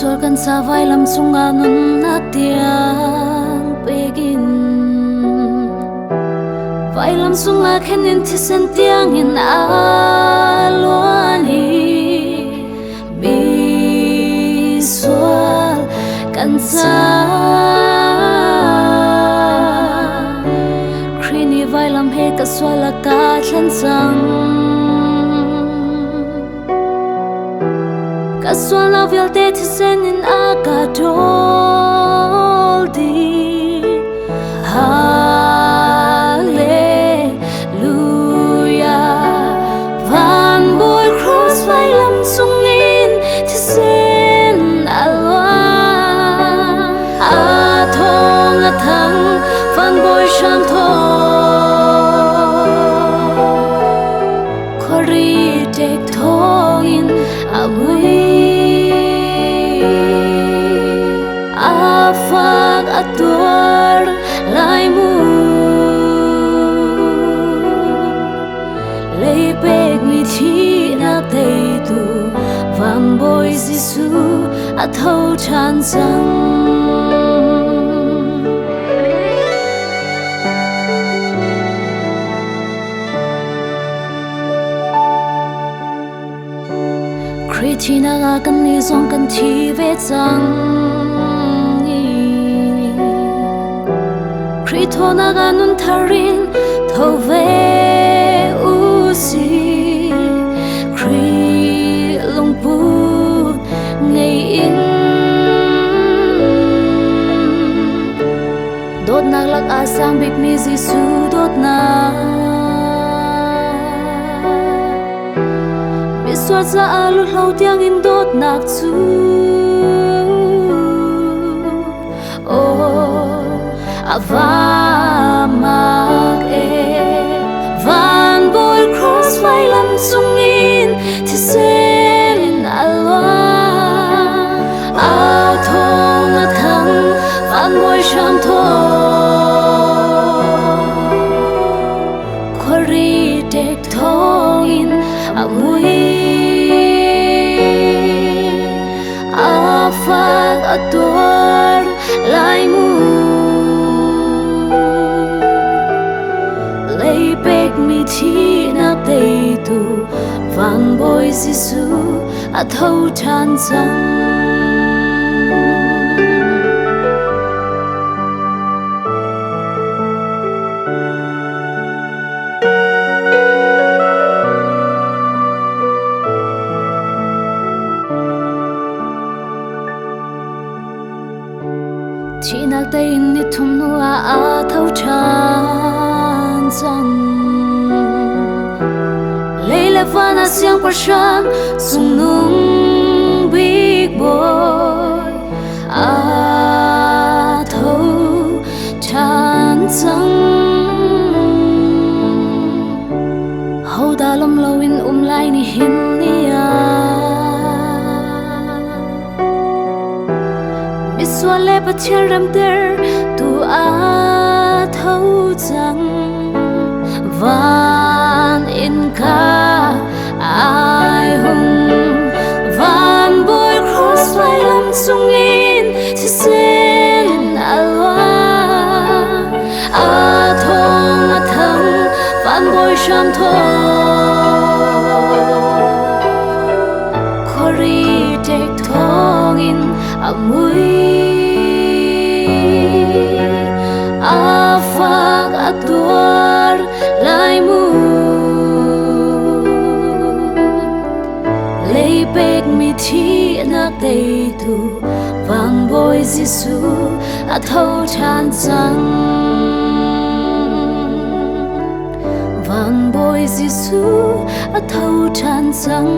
sual kan sa vailam sunga nun na tiang pegin vailam sunga khenin thisen tiang in alwan hi bi sual kan sa khrini vailam he ka suala ka thlan sang Kaswala vilte thisen in akadoldi Hallelujah Van boy cross vailam sungin thisen alwa Athong athang van boy sham thong Khori tek thongin amui Afak atur laimu Leipek mi thi na tei tu Van boy Gisu athau chan sang Kritina ga kan ni song kan thi ve chang Kritona ga nun tharin thove usi Kri lungpu ngei in Dot nak lak asang big mi Gisu dot na Biswat sa alut lau tiang in dot nak chu Avamak Van boy cross vailam sungin thisen alwa Athong athang van boy sham thong Khori tek thongin amui Afak atur laimu Leipek mi thi na tei tu Van boy Gisu athau chan sang Chinak tei ni thum nuwa athau chan sang Leila vana siang parshan sung nung big boy athau chan sang Hau dalam lawin lai ni hin niya Biswale pachiram ter tu athau chang Van in ka ai hung Van boy cross vailam sungin thisen alwa Athong athang van boy sham thong Khori tek thongin amui Afak atur laimu Leipek mi thi na tei tu Van boy Gisu athau chan sang Van boy Gisu athau chan sang